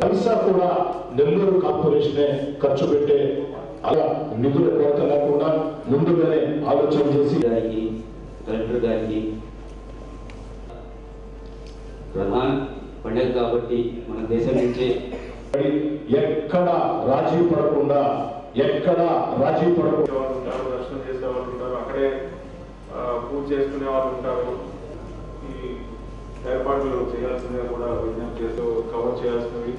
పైసా కూడా నెల్లూరు కార్పొరేషనే ఖర్చు పెట్టే అలా నిధుల కొరత లేకుండా ముందుగానే ఆలోచన చేసి కలెక్టర్ గారికి ప్రధాన పండుగ కాబట్టి మన దేశం నుంచి ఎక్కడ రాజీ పడకుండా దర్శనం చేసే వాళ్ళు ఉంటారు, అక్కడే పూజ చేసుకునే వాళ్ళు ఉంటారు. ఈ ఏర్పాట్లు చేయాల్సిందిగా కూడా విజ్ఞప్తి చేస్తూ కవర్ చేయాల్సినవి,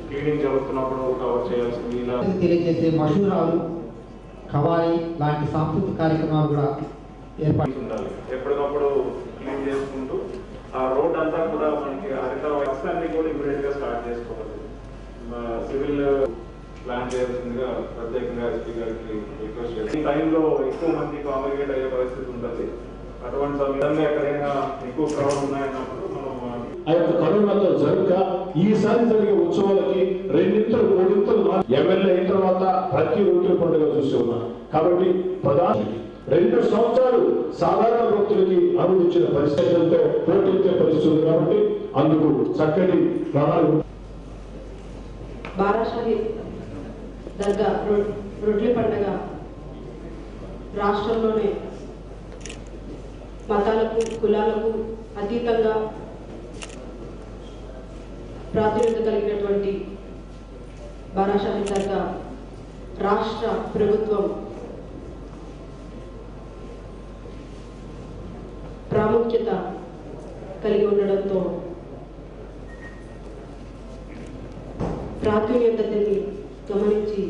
క్లీనింగ్ జరుగుతున్నప్పుడు కవర్ చేయాల్సినవి ఇలా తెలియజేసే మషూరాలు, ఖవాయి లాంటి సాంస్కృతిక కార్యక్రమాలు కూడా ఏర్పాటు ఉండాలి. ఎప్పటికప్పుడు క్లీన్ చేసుకుంటూ ఆ రోడ్ అంతా కూడా మనకి హరిత అన్ని కూడా ఇమీడియట్ గా స్టార్ట్ చేసుకోవాలి. సివిల్ ప్లాన్ చేయాల్సిందిగా ప్రత్యేకంగా ఎస్పీ గారికి రిక్వెస్ట్ చేయాలి. ఈ టైంలో ఎక్కువ మంది కాంగ్రిగేట్ అయ్యే పరిస్థితి ఉంటుంది. అటువంటి సమయంలో ఎక్కడైనా ఎక్కువ క్రౌడ్ ఉన్నాయన్నప్పుడు మనం ఆ యొక్క కరోనాతో జరగక ఈసారి జరిగే ఉత్సవాలకి 2-3 ఎమ్మెల్యే అయిన తర్వాత ప్రతి రోజు పండుగ చూసి ఉన్నాం. కాబట్టి ప్రధాన 2 సంవత్సరాలు సాధారణ భక్తులకి అనుమతించిన పరిస్థితులతో పోటీతే పరిస్థితులు కాబట్టి అందుకు చక్కటి ప్రణాళిక. బారాషాహి దర్గా రొట్టెల పండుగ రాష్ట్రంలోనే మతాలకు కులాలకు అతీతంగా ప్రాతినిధ్యం కలిగినటువంటి బారాషాహి దర్గా రాష్ట్ర ప్రభుత్వం ప్రాముఖ్యత కలిగి ఉండడంతో ప్రాధాన్యతని గమనించి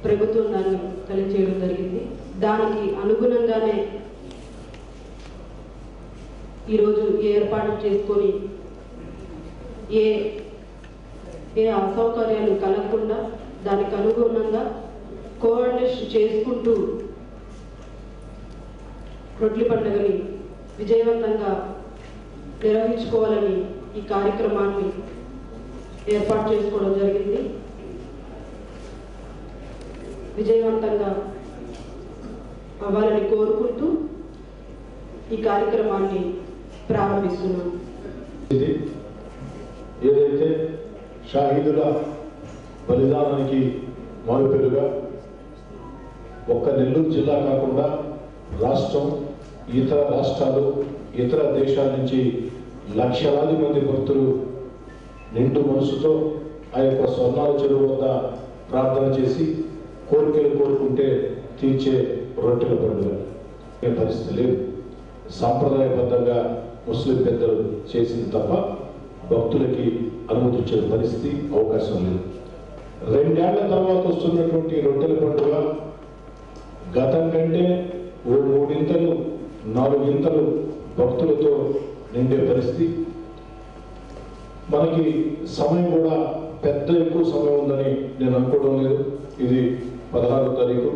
ప్రభుత్వం దాన్ని కలిచేయడం జరిగింది. దానికి అనుగుణంగానే ఈరోజు ఏర్పాటు చేసుకొని ఏ అసౌకర్యాలు కలగకుండా దానికి అనుగుణంగా కోఆర్డినేషన్ చేసుకుంటూ రొట్టెల పండుగని విజయవంతంగా నిర్వహించుకోవాలని ఈ కార్యక్రమాన్ని ఏర్పాటు చేసుకోవడం జరిగింది. విజయవంతంగా అవ్వాలని కోరుకుంటూ ఈ కార్యక్రమాన్ని ప్రారంభిస్తున్నాం. ఏదైతే షాహీదుల బలిదానానికి మారుపేరుగా ఒక్క నెల్లూరు జిల్లా కాకుండా రాష్ట్రం, ఇతర రాష్ట్రాలు, ఇతర దేశాల నుంచి లక్షలాది మంది భక్తులు నిండు మనసుతో ఆ యొక్క స్వర్ణాల చెరువు వద్ద ప్రార్థన చేసి కోరికలు కోరుకుంటే తీర్చే రొట్టెల పండుగ పరిస్థితి లేదు. సాంప్రదాయబద్ధంగా ముస్లిం పెద్దలు చేసింది తప్ప భక్తులకి అనుమతించే పరిస్థితి అవకాశం లేదు. 2 ఏళ్ల తర్వాత వస్తున్నటువంటి రొట్టెల పండుగ గతం కంటే 3 ఇంతలు 4 ఇంతలు భక్తులతో నిండే పరిస్థితి. మనకి సమయం కూడా ఎక్కువ సమయం ఉందని నేను అనుకోవడం లేదు. ఇది 16వ తారీఖు,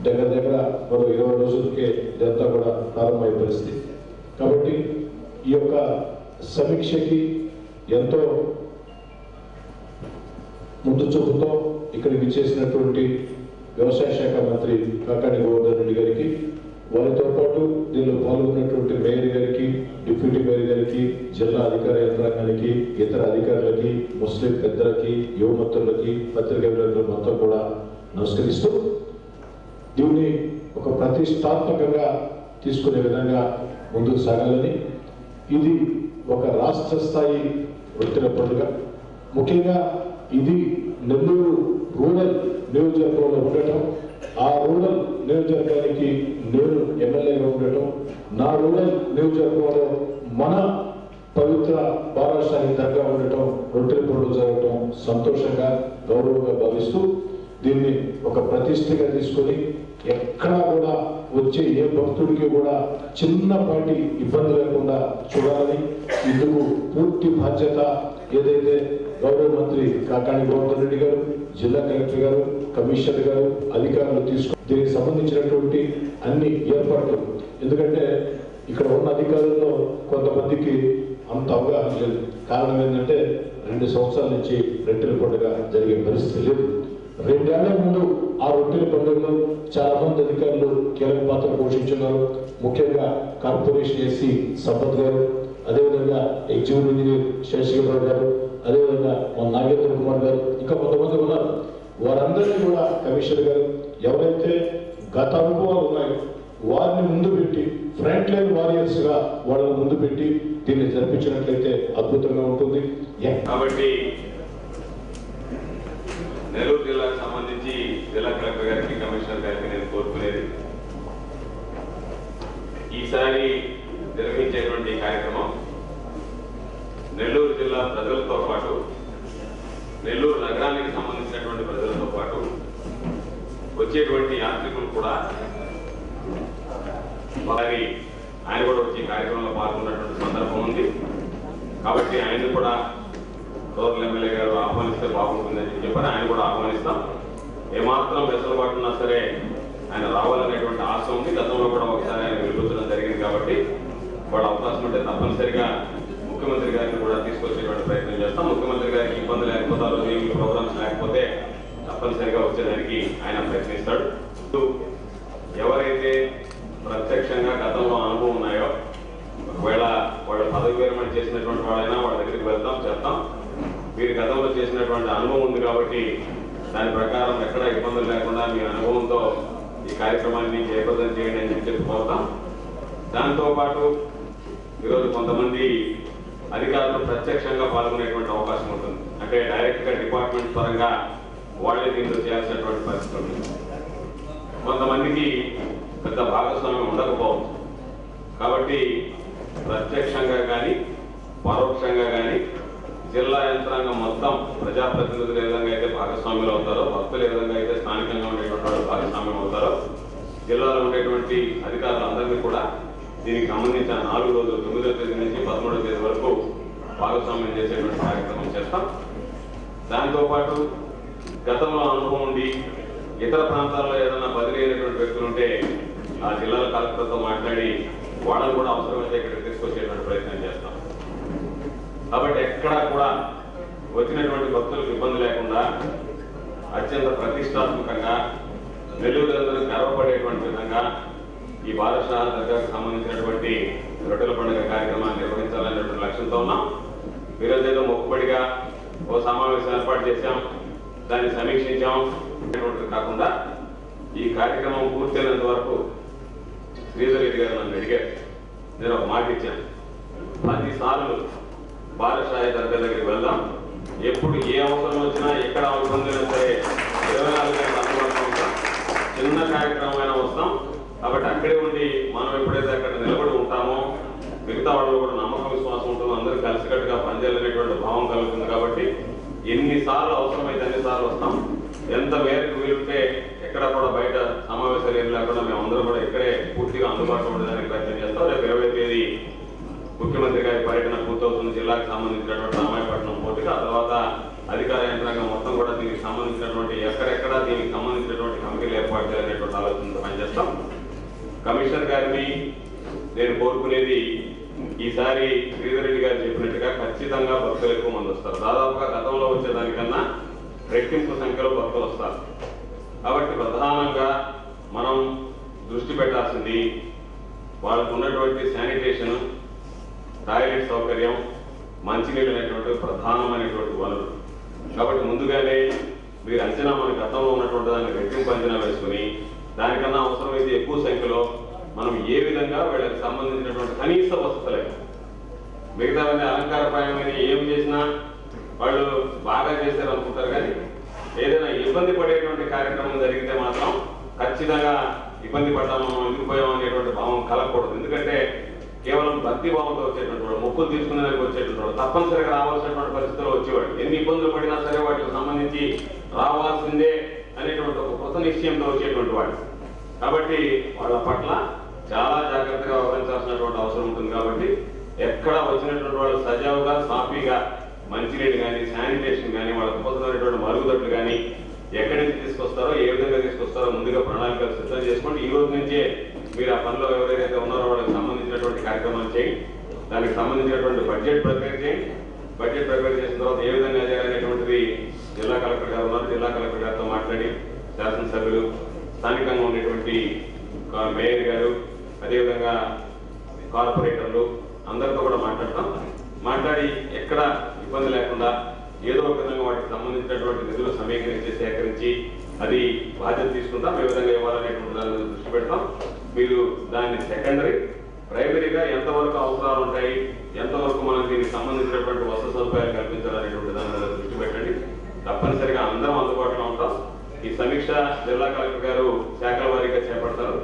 దగ్గర మరో 20 రోజులకే ఇదంతా కూడా ప్రారంభమయ్యే పరిస్థితి. కాబట్టి ఈ యొక్క సమీక్షకి ఎంతో ముందు చూపుతో ఇక్కడికి చేసినటువంటి వ్యవసాయ శాఖ మంత్రి కాకాని గోవర్ధన్ రెడ్డి గారికి, వారితో పాటు దీనిలో పాల్గొన్నటువంటి మేయర్ గారికి, డిప్యూటీ మేయర్ గారికి, జిల్లా అధికార యంత్రాంగానికి, ఇతర అధికారులకి, ముస్లిం పెద్దలకి, యువమతులకి, పత్రికా విలేకరులు మొత్తం కూడా నమస్కరిస్తూ దీన్ని ఒక ప్రతిష్టాత్మకంగా తీసుకునే విధంగా ముందుకు సాగాలని, ఇది ఒక రాష్ట్ర స్థాయి రొట్టెల పండుగ. ముఖ్యంగా ఇది నెల్లూరు రూరల్ నియోజకవర్గంలో ఉండటం, ఆ రూరల్ నియోజకవర్గానికి నేను ఎమ్మెల్యేగా ఉండటం, నా రూరల్ నియోజకవర్గంలో మన పవిత్ర బారాషాహి దర్గా ఉండటం, రొట్టెల పండుగ జరగటం సంతోషంగా, గౌరవంగా భావిస్తూ దీన్ని ఒక ప్రతిష్టగా తీసుకొని ఎక్కడా కూడా వచ్చే ఏ భక్తుడికి కూడా చిన్నపాటి ఇబ్బంది లేకుండా చూడాలని, ఇందుకు పూర్తి బాధ్యత ఏదైతే గౌరవ మంత్రి కాకాని గోవర్ధన్ రెడ్డి గారు, జిల్లా కలెక్టర్ గారు, కమిషనర్ గారు, అధికారులు తీసుకుని దీనికి సంబంధించినటువంటి అన్ని ఏర్పాట్లు, ఎందుకంటే ఇక్కడ ఉన్న అధికారుల్లో కొంతమందికి అంత అవగాహన లేదు. కారణం ఏంటంటే 2 సంవత్సరాల నుంచి రొట్టెల పండుగ జరిగే పరిస్థితి లేదు. 2 ఏళ్ల ముందు ఆ రొట్టెల పండుగలో చాలా మంది అధికారులు కీలక పాత్ర పోషించున్నారు. ముఖ్యంగా కార్పొరేషన్ ఎస్సీ సంపత్ గారు, అదేవిధంగా ఎగ్జిక్యూటివ్ ఇంజనీర్ శేషగిరిరావు గారు, అదేవిధంగా మన నాగేంద్ర కుమార్ గారు, ఇంకా కొంతమంది ఉన్నారు. వారందరినీ కూడా కమిషనర్ గారు ఎవరైతే గత అనుభవాలు ఉన్నాయో వారిని ముందు పెట్టి ఫ్రంట్ లైన్ వారియర్స్ గా వాళ్ళని ముందు పెట్టి దీన్ని జరిపించినట్లయితే అద్భుతంగా ఉంటుంది. కాబట్టి నెల్లూరు జిల్లాకు సంబంధించి జిల్లా కలెక్టర్ గారికి, కమిషనర్ గారికి నేను కోరుకునేది, ఈసారి నిర్వహించేటువంటి కార్యక్రమం నెల్లూరు జిల్లా ప్రజలతో పాటు, నెల్లూరు నగరానికి సంబంధించినటువంటి ప్రజలతో పాటు వచ్చేటువంటి యాత్రికులు కూడా ఆయన కూడా వచ్చి కార్యక్రమంలో పాల్గొన్నటువంటి సందర్భం ఉంది. కాబట్టి ఆయన కూడా టోర్నల్ ఎమ్మెల్యే గారు ఆహ్వానిస్తే బాగుంటుందని చెప్పారు. ఆయన కూడా ఆహ్వానిస్తాం. ఏమాత్రం వెసులుబాటు ఉన్నా సరే ఆయన రావాలనేటువంటి ఆశ ఉంది. గతంలో కూడా ఒకసారి ఆయన పిలుపుచ్చడం జరిగింది. కాబట్టి వాళ్ళ అవకాశం ఉంటే తప్పనిసరిగా ముఖ్యమంత్రి గారిని కూడా తీసుకొచ్చేటువంటి ప్రయత్నం చేస్తాం. ముఖ్యమంత్రి గారికి ఇబ్బంది లేకపోతే, ఆ రోజు ఏమి ప్రోగ్రామ్స్ లేకపోతే తప్పనిసరిగా వచ్చేదానికి ఆయన ప్రయత్నిస్తాడు. ఎవరైతే ప్రత్యక్షంగా గతంలో అనుభవం ఉన్నాయో, ఒకవేళ వాళ్ళ పదవి విరమణ చేసినటువంటి వాళ్ళైనా వాళ్ళ దగ్గరికి వెళ్తాం, చెప్తాం. మీరు గతంలో చేసినటువంటి అనుభవం ఉంది కాబట్టి దాని ప్రకారం ఎక్కడ ఇబ్బందులు లేకుండా మీ అనుభవంతో ఈ కార్యక్రమాన్ని జయప్రదం చేయండి అని చెప్పుకోతాం. దాంతోపాటు ఈరోజు కొంతమంది అధికారులు ప్రత్యక్షంగా పాల్గొనేటువంటి అవకాశం ఉంటుంది. అంటే డైరెక్ట్ గా డిపార్ట్మెంట్ పరంగా వాళ్ళే దీంట్లో చేయాల్సినటువంటి పరిస్థితి ఉంటుంది. కొంతమందికి పెద్ద భాగస్వామ్యం ఉండకపోవచ్చు. కాబట్టి ప్రత్యక్షంగా కానీ పరోక్షంగా కానీ జిల్లా యంత్రాంగం మొత్తం ప్రజాప్రతినిధులు ఏ విధంగా అయితే భాగస్వామ్యులు అవుతారో, భక్తులు ఏ విధంగా అయితే స్థానికంగా ఉండేటువంటి వాళ్ళు భాగస్వామ్యం అవుతారో, జిల్లాలో ఉండేటువంటి అధికారులందరినీ కూడా దీనికి సంబంధించిన 4 రోజులు 9వ తేదీ నుంచి 13వ తేదీ వరకు భాగస్వామ్యం చేసేటువంటి కార్యక్రమం చేస్తాం. దాంతోపాటు గతంలో అనుభవం ఉండి ఇతర ప్రాంతాల్లో ఏదైనా బదిలీ అయినటువంటి వ్యక్తులు ఉంటే ఆ జిల్లాల కలెక్టర్తో మాట్లాడి వాళ్ళని కూడా అవసరమైతే ఇక్కడికి తీసుకొచ్చేటువంటి ప్రయత్నం చేస్తాం. కాబట్టి ఎక్కడా కూడా వచ్చినటువంటి భక్తులకు ఇబ్బంది లేకుండా అత్యంత ప్రతిష్టాత్మకంగా నెల్లూరు గర్వపడేటువంటి విధంగా ఈ బాదషా దర్గాకు సంబంధించినటువంటి రొట్టెల పండుగ కార్యక్రమాన్ని నిర్వహించాలనేటువంటి లక్ష్యంతో ఉన్నాం. ఈరోజు ఏదో మొక్కుబడిగా ఓ సమావేశం ఏర్పాటు చేశాం, దాన్ని సమీక్షించాం కాకుండా ఈ కార్యక్రమం పూర్తయినంత వరకు శ్రీధర్ రెడ్డి గారు నన్ను అడిగారు. నేను ఒక మాట ఇచ్చాను, 10 సార్లు బాదషా దర్గా దగ్గరికి వెళ్దాం, ఎప్పుడు ఏ అవసరం వచ్చినా ఎక్కడ అవసరం లేనా సరే 24 గంటలు అందుబాటులో ఉంటాం, చిన్న కార్యక్రమమైనా వస్తాం. కాబట్టి అక్కడే ఉండి మనం ఎప్పుడైతే అక్కడ నిలబడి ఉంటామో మిగతా వాళ్ళు కూడా నమ్మకం విశ్వాసం ఉంటుందో, అందరూ కలిసికట్టుగా పనిచేయాలనేటువంటి భావం కలుగుతుంది. కాబట్టి ఎన్నిసార్లు అవసరమైతే అన్నిసార్లు వస్తాం. ఎంత మేరకు వీలుంటే ఎక్కడ కూడా బయట సమావేశాలు ఏం లేకుండా మేమందరం కూడా ఇక్కడే పూర్తిగా అందుబాటులో ఉండడానికి ప్రయత్నం చేస్తాం. రేపు 20వ తేదీ ముఖ్యమంత్రి గారి పర్యటన పూర్తవుతుంది. జిల్లాకు సంబంధించినటువంటి రామాయపట్నం పోటీగా, ఆ తర్వాత అధికార యంత్రాంగం మొత్తం కూడా దీనికి సంబంధించినటువంటి ఎక్కడెక్కడ దీనికి సంబంధించినటువంటి కమిటీలు ఏర్పాటు చేయాలనేటువంటి ఆలోచనతో పనిచేస్తాం. కమిషనర్ గారిని నేను కోరుకునేది, ఈసారి శ్రీధర్ రెడ్డి గారు చెప్పినట్టుగా ఖచ్చితంగా భక్తులు ఎక్కువ మంది వస్తారు. దాదాపుగా గతంలో వచ్చేదానికన్నా రెట్టింపు సంఖ్యలో భక్తులు వస్తారు. కాబట్టి ప్రధానంగా మనం దృష్టి పెట్టాల్సింది వాళ్ళకు ఉన్నటువంటి శానిటేషన్, టాయిలెట్ సౌకర్యం, మంచినీళ్ళు అనేటువంటి ప్రధానమైనటువంటి వనరు. కాబట్టి ముందుగానే మీరు అంచనా మన గతంలో ఉన్నటువంటి దాన్ని రెట్టింపు అంచనా వేసుకుని దానికన్నా అవసరమైతే ఎక్కువ సంఖ్యలో మనం ఏ విధంగా వీళ్ళకి సంబంధించినటువంటి కనీస వసతులే, మిగతావన్నీ అలంకారప్రాయమైన ఏం చేసినా వాళ్ళు బాగా చేశారు అనుకుంటారు. కానీ ఏదైనా ఇబ్బంది పడేటువంటి కార్యక్రమం జరిగితే మాత్రం ఖచ్చితంగా ఇబ్బంది పడ్డాము, ఎదిగిపోయాం అనేటువంటి భావం కలగకూడదు. ఎందుకంటే కేవలం భక్తి భావంతో వచ్చేటువంటి వాడు, మొక్కులు తీసుకునేందుకు వచ్చేటువంటి వాడు తప్పనిసరిగా రావాల్సినటువంటి పరిస్థితుల్లో వచ్చేవాడు. ఎన్ని ఇబ్బందులు పడినా సరే వాటికి సంబంధించి రావాల్సిందే అనేటువంటి ఒక కృత నిశ్చయంతో వచ్చేటువంటి వాడు. కాబట్టి వాళ్ళ పట్ల చాలా జాగ్రత్తగా వ్యవహరించాల్సినటువంటి అవసరం ఉంటుంది. కాబట్టి ఎక్కడ వచ్చినటువంటి వాళ్ళు సజావుగా సాఫీగా మంచినీళ్ళు కానీ శానిటేషన్ కానీ వాళ్ళకు అవసరమైనటువంటి మరుగుదొడ్లు కానీ ఎక్కడి నుంచి తీసుకొస్తారో, ఏ విధంగా తీసుకొస్తారో ముందుగా ప్రణాళికలు సిద్ధం చేసుకోండి. ఈ రోజు నుంచే మీరు ఆ పనిలో ఎవరైతే ఉన్నారో వాళ్ళకి సంబంధించినటువంటి కార్యక్రమాలు చేయండి. దానికి సంబంధించినటువంటి బడ్జెట్ ప్రిపేర్ చేయండి. బడ్జెట్ ప్రిపేర్ చేసిన తర్వాత ఏ విధంగా చేయాలనేటువంటిది జిల్లా కలెక్టర్ గారు ఉన్నారు. జిల్లా కలెక్టర్ గారితో మాట్లాడి శాసనసభ్యులు, స్థానికంగా ఉండేటువంటి మేయర్ గారు, అదేవిధంగా కార్పొరేటర్లు అందరితో కూడా మాట్లాడి ఎక్కడ ఇబ్బంది లేకుండా ఏదో ఒక విధంగా వాటికి సంబంధించినటువంటి నిధులు సమీకరించి సేకరించి అది బాధ్యత తీసుకుంటాం, ఏ విధంగా ఇవ్వాలనేటువంటి దాని మీద దృష్టి పెడతాం. మీరు దాన్ని సెకండరీ, ప్రైమరీగా ఎంతవరకు అవసరాలు ఉంటాయి, ఎంతవరకు మనకు దీనికి సంబంధించినటువంటి వసతి సదుపాయాలు కల్పించాలనేటువంటి దాని మీద దృష్టి పెట్టండి. తప్పనిసరిగా అందరం అందుబాటులో ఉంటాం. ఈ సమీక్ష జిల్లా కలెక్టర్ గారు శాఖల వారీగా చేపడతారు.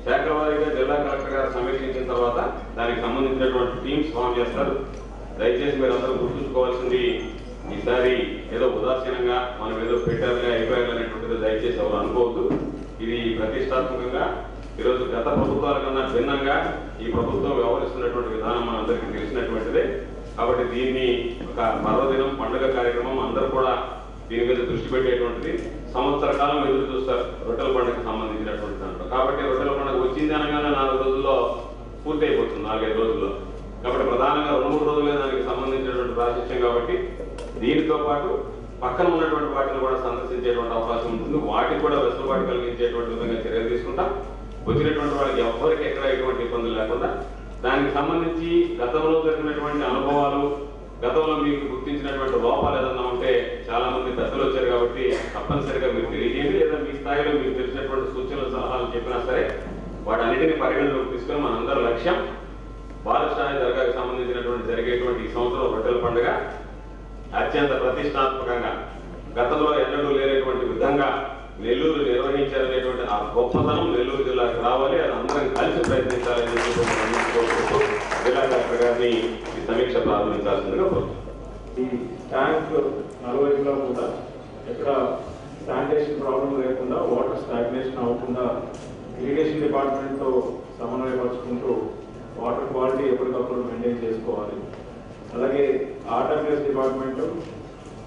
శాఖల వారీగా జిల్లా కలెక్టర్ గారు సమీక్షించిన తర్వాత దానికి సంబంధించినటువంటి టీమ్స్ ఫామ్ చేస్తారు. దయచేసి మీరు అందరూ గుర్తుంచుకోవాల్సింది, ఈసారి ఏదో ఉదాసీనంగా మనం ఏదో పెట్టారుగా అయిపోయారు అనేటువంటిది దయచేసి ఎవరు అనుకోవద్దు. ఇది ప్రతిష్టాత్మకంగా ఈరోజు గత ప్రభుత్వాల కన్నా భిన్నంగా ఈ ప్రభుత్వం వ్యవహరిస్తున్నటువంటి విధానం మనందరికీ తెలిసినటువంటిదే. కాబట్టి దీన్ని ఒక పర్వదినం, పండుగ కార్యక్రమం అందరూ కూడా దీని మీద దృష్టి పెట్టేటువంటిది. సంవత్సర కాలం ఎదురు చూస్తారు రొట్టెల పండుగకు సంబంధించినటువంటి దాంట్లో. కాబట్టి రొట్టెల పండుగ వచ్చింది అనగానే 4 రోజుల్లో పూర్తి అయిపోతుంది, 4-5 రోజుల్లో. కాబట్టి ప్రధానంగా 2-3 రోజులే దానికి సంబంధించినటువంటి ప్రాశస్త్యం. కాబట్టి దీనితో పాటు పక్కన ఉన్నటువంటి వాటిని కూడా సందర్శించేటువంటి అవకాశం ఉంటుంది. వాటికి కూడా వెసులుబాటు కలిగించేటువంటి విధంగా చర్యలు తీసుకుంటాం. వచ్చినటువంటి వాళ్ళకి ఎవరికి ఎక్కడ ఎటువంటి ఇబ్బందులు లేకుండా దానికి సంబంధించి గతంలో జరిగినటువంటి అనుభవాలు, గతంలో మీకు గుర్తించినటువంటి లోపాలు ఏదన్నా ఉంటే చాలా మంది పెద్దలు వచ్చారు కాబట్టి తప్పనిసరిగా మీరు తెలియజేయండి. లేదా మీ స్థాయిలో మీకు తెలిసినటువంటి సూచనలు, సలహాలు చెప్పినా సరే వాటన్నిటిని పరిగణలోకి తీసుకొని మనందరి లక్ష్యం బాలస్థాయి దర్గాకు సంబంధించినటువంటి జరిగేటువంటి ఈ సంవత్సరం రొట్టెల పండుగ అత్యంత ప్రతిష్టాత్మకంగా గతంలో ఎన్నడూ లేనటువంటి విధంగా నెల్లూరు నిర్వహించాలనేటువంటి ఆ గొప్పతనం నెల్లూరు జిల్లాకు రావాలి. అది అందరం కలిసి ప్రయత్నించాలని జిల్లా కలెక్టర్ గారిని ఈ సమీక్ష ప్రారంభించాల్సిందిగా కోరుతున్నాను. ఈ ట్యాంక్ నలువైపులా కూడా ఎక్కడ శానిటేషన్ ప్రాబ్లం లేకుండా, వాటర్ స్టాగ్నేషన్ అవ్వకుండా ఇరిగేషన్ డిపార్ట్మెంట్తో సమన్వయపరుచుకుంటూ వాటర్ క్వాలిటీ ఎప్పటికప్పుడు మెయింటైన్ చేసుకోవాలి. అలాగే ఆర్డబ్ల్యూఎస్ డిపార్ట్మెంట్,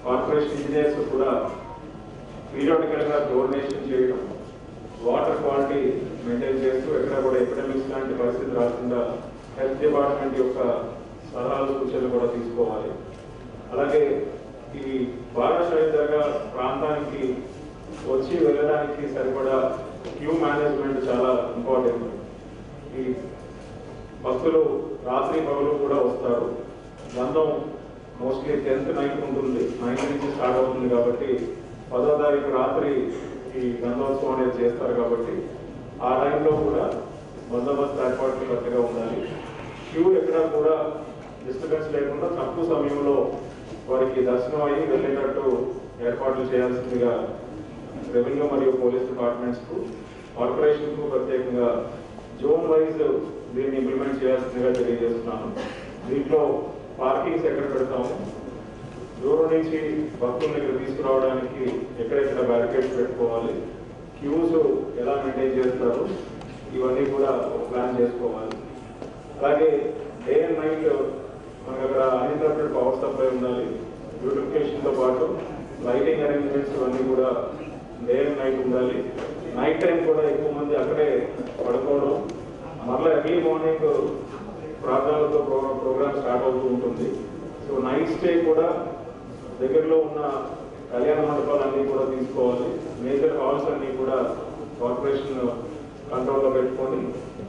కార్పొరేషన్ ఇంజనీర్స్ కూడా పీరియాడికల్గా డోనేషన్ చేయడం, వాటర్ క్వాలిటీ మెయింటైన్ చేస్తూ ఎక్కడ కూడా ఎపిడమిక్స్ లాంటి పరిస్థితి రాకుండా హెల్త్ డిపార్ట్మెంట్ యొక్క సలహాలు, సూచనలు కూడా తీసుకోవాలి. అలాగే ఈ బాలస్థాయి దర్గా ప్రాంతానికి వచ్చి వెళ్ళడానికి సరిపడా క్యూ మేనేజ్మెంట్ చాలా ఇంపార్టెంట్. ఈ భక్తులు రాత్రి పగలు కూడా వస్తారు. గంధం మోస్ట్లీ 10th నైట్ ఉంటుంది, 9 నుంచి స్టార్ట్ అవుతుంది. కాబట్టి 10వ తారీఖు రాత్రి ఈ గంధోత్సవం అనేది చేస్తారు. కాబట్టి ఆ టైంలో కూడా బందోబస్తు ఏర్పాట్లు కరెక్ట్గా ఉండాలి. క్యూ ఎక్కడా కూడా డిస్టర్బెన్స్ లేకుండా తక్కువ సమయంలో వారికి దర్శనం అయ్యి వెళ్ళేటట్టు ఏర్పాట్లు చేయాల్సిందిగా రెవెన్యూ మరియు పోలీస్ డిపార్ట్మెంట్స్కు, కార్పొరేషన్కు ప్రత్యేకంగా జోన్ వైజ్ దీన్ని ఇంప్లిమెంట్ చేయాల్సిందిగా తెలియజేస్తున్నాను. దీంట్లో పార్కింగ్స్ ఎక్కడ పెడతాము, దూరం నుంచి భక్తుల్ని ఇక్కడ తీసుకురావడానికి ఎక్కడెక్కడ బ్యారికేడ్స్ పెట్టుకోవాలి, క్యూస్ ఎలా మెయింటైన్ చేస్తారు, ఇవన్నీ కూడా ప్లాన్ చేసుకోవాలి. అలాగే డే అండ్ నైట్ మనకు అక్కడ అన్ఇంటరప్టెడ్ పవర్ సప్లై ఉండాలి. బ్యూటిఫికేషన్తో పాటు లైటింగ్ అరేంజ్మెంట్స్ ఇవన్నీ కూడా డే అండ్ నైట్ ఉండాలి. నైట్ టైం కూడా ఎక్కువ మంది అక్కడే పడుకోవడం, మళ్ళీ ఎర్లీ మార్నింగ్ ప్రార్థనలతో ప్రోగ్రామ్ స్టార్ట్ అవుతూ ఉంటుంది. సో నైట్ స్టే కూడా దగ్గరలో ఉన్న కళ్యాణ మండపాలన్నీ కూడా తీసుకోవాలి. మేజర్ హాల్స్ అన్నీ కూడా కార్పొరేషన్ కంట్రోల్లో పెట్టుకొని